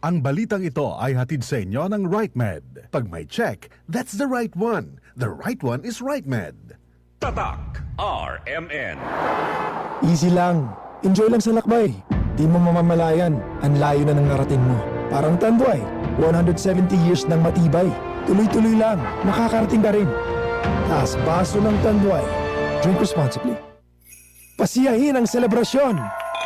Ang balitang ito ay hatid sa inyo ng RightMed. Pag may check, that's the right one. The right one is RightMed. Tatak RMN. Easy lang. Enjoy lang sa lakbay. Di mo mamamalayan. Ang layo na ng narating mo. Parang Tanduay. 170 years ng matibay. Tuloy-tuloy lang. Makakarating ka rin. Taas baso ng Tanduay. Drink responsibly. Pasiyahin ang selebrasyon.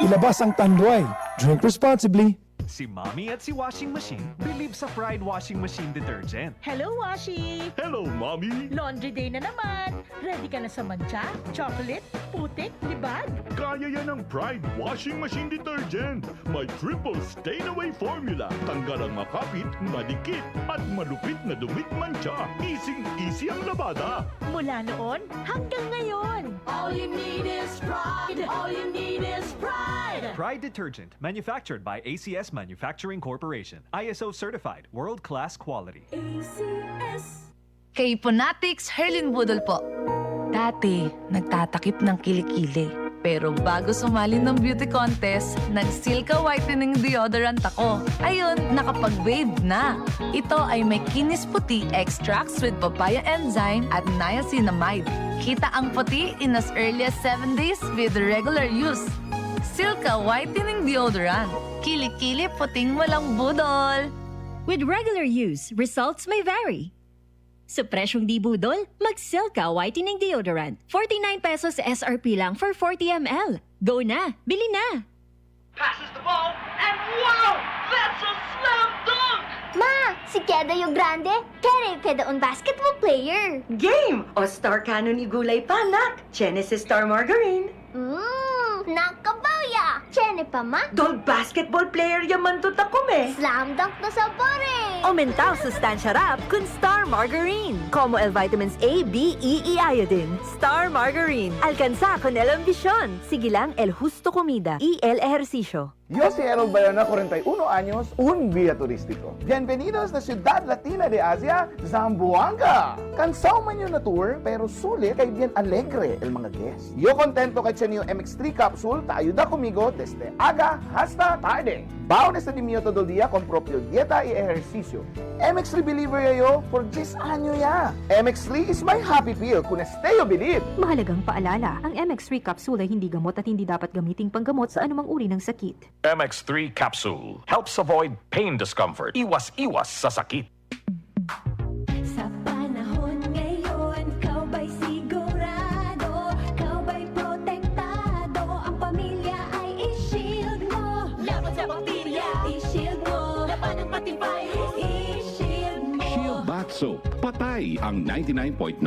Ilabas ang Tanduay. Drink responsibly. Si Mommy at si Washing Machine believe sa Pride Washing Machine Detergent. Hello, Washi! Hello, Mommy! Laundry day na naman! Ready ka na sa mancha, chocolate, putik, libag? Kaya yan ng Pride Washing Machine Detergent. May triple stain-away formula. Tanggal ang makapit, madikit, at malupit na dumit mancha. Easy ang labada. Mula noon hanggang ngayon. All you need is pride! All you need is pride! Pride Detergent, manufactured by ACS Manufacturing Corporation. ISO certified, world-class quality. Kay Ponatics Herlin Budol po. Dati, nagtatakip ng kilikili. Pero bago sumali ng beauty contest, nag-Silka Whitening Deodorant ako. Ayun, nakapag-wave na. Ito ay may kinis puti extracts with papaya enzyme at niacinamide. Kita ang puti in as early as 7 days with regular use. Silka Whitening Deodorant. Kili-kili puting walang budol. With regular use, results may vary. Sa presyong di budol, mag-Silka Whitening Deodorant. 49 pesos SRP lang for 40 ml. Go na! Bili na! Passes the ball, and wow! That's a slam dunk! Ma, si Kedayo Grande, kere un basketball player. Game! O Star Cannon ni Gulay Panak, Genesis Star Margarine. Nakabawya! Chene pa ma? Dog basketball player yaman to takume. Slam dunk na sa pare! Aumentaw sustansya rap kun Star Margarine. Como L Vitamins A, B, E, E Iodine. Star Margarine. Alcanza con el ambisyon. Sige lang, el justo comida y el ejercicio. Yo si Errol Bayona, 41 años, un guía turístico. Bienvenidos na Ciudad Latina de Asia, Zamboanga! Kansaw man yun na tour, pero sulit kay bien alegre el mga guests. Yo contento kay Chenio MX3 capsule, tayo da conmigo desde aga hasta tarde. Baon este di mio todo día con propio dieta y ejercicio. MX3 believer yo por 10 año ya. MX3 is my happy pill kung esteo believe. Mahalagang paalala, ang MX3 capsule ay hindi gamot at hindi dapat gamiting panggamot sa anumang uri ng sakit. MX3 Capsule helps avoid pain discomfort. Iwas sa sakit. Sa panahon ngayon, kau ba'y sigurado? Kau ba'y protektado? Ang pamilya ay i-shield mo. Laban sa bakterya, i-shield mo. Laban ng pati virus, i-shield mo. Shield Bath Soap. Patay ang 99.9%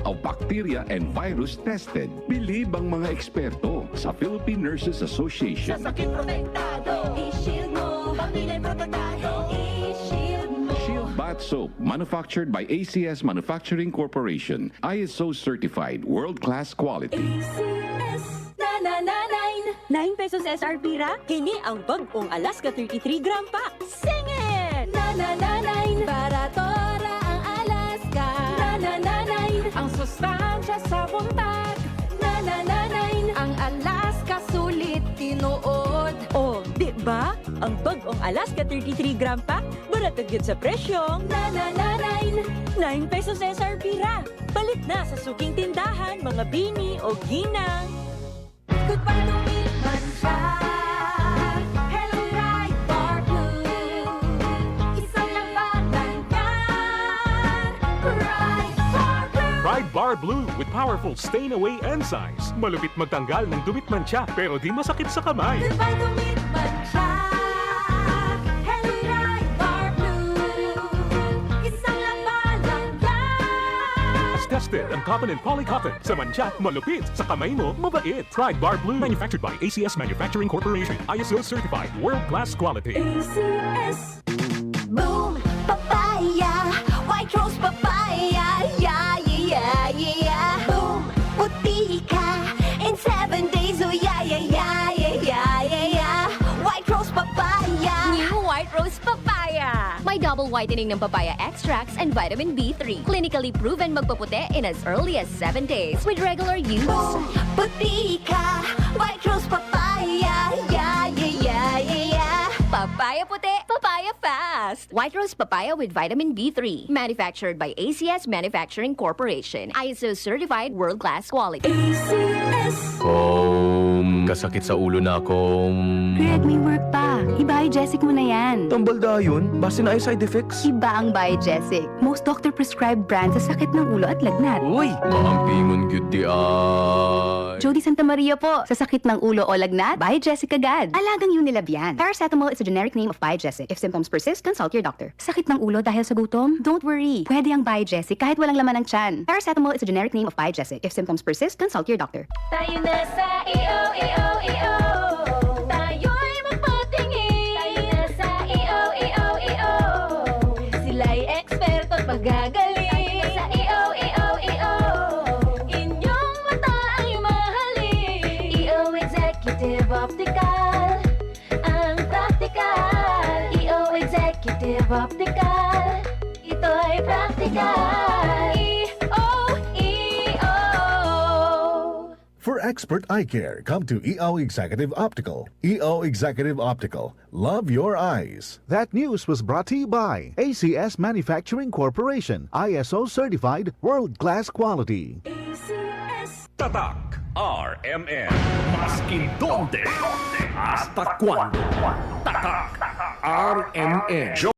of bacteria and virus tested. Bilib ang mga eksperto sa Philippine Nurses Association. Sa sakit protektado, i-shield mo. Pamilya protektado, i-shield mo. Shield Bath Soap, manufactured by ACS Manufacturing Corporation. ISO certified, world-class quality. ACS na 9 pesos SRP ra? Kini ang bagong Alaska 33 gram pack. Sing it! Baratora ang Alaska. Ang sustansya sa buntag. Ang Alaska sulit tinuod. Oh, di ba? Ang bagong Alaska 33 gram pack, baratag yun sa presyong 9 pesos SRP ra. Balik na sa suking tindahan, mga bini o ginang. Kung patumit man siya, Hello Right Bar Blue. Isang lang patangkar, Right Bar Blue. Pride Bar Blue with powerful stain-away enzymes. Malupit magtanggal ng dumit mancha pero di masakit sa kamay. Kung patumit man siya, Hello Right Bar Blue. Isang lang patangkar. As tested ang cotton and polycotton. Sa mancha, malupit. Sa kamay mo, mabait. Pride Bar Blue. Manufactured by ACS Manufacturing Corporation. ISO certified. World-class quality. ACS. Boom, papaya, white rose papaya, yeah, yeah, yeah. Boom, puti ka, in 7 days, oh yeah, yeah, yeah, yeah, yeah, yeah, yeah. White rose papaya. New White Rose Papaya. May double whitening ng papaya extracts and vitamin B3. Clinically proven magpaputi in as early as 7 days with regular use. Boom, puti ka, white rose papaya, yeah, yeah, yeah, yeah, yeah. Papaya puti, papaya fast! White Rose Papaya with vitamin B3. Manufactured by ACS Manufacturing Corporation. ISO certified world-class quality. Kasakit sa ulo na akong... Greg, may work pa. I-Biogesic mo na yan. Tambalda yun? Base na ay side effects? Iba ang Biogesic. Most doctor-prescribed brand sa sakit ng ulo at lagnat. Uy! Maampingon gyud di ay... Jody Santa Maria po. Sa sakit ng ulo o lagnat, Biogesic agad. Alagang Unilab yan. Paracetamol is a generic name of Biogesic. If symptoms persist, consult your doctor. Sakit ng ulo dahil sa gutom? Don't worry. Pwede ang Biogesic kahit walang laman ng tiyan. Paracetamol is a generic name of Biogesic. If symptoms persist, consult your doctor. Tayo na sa EO. Tayo'y magpatingin. Tayo na sa EO. Sila'y eksperto at magagaling. Tayo na sa EO. Inyong mata ang imahalin. EO Executive Optical. Ang practical. EO Executive Optical. Ito'y practical. For expert eye care, come to EO Executive Optical. EO Executive Optical. Love your eyes. That news was brought to you by ACS Manufacturing Corporation, ISO certified world-class quality. Tatak RMN. Maskin donde, hasta cuando. Tatak RMN.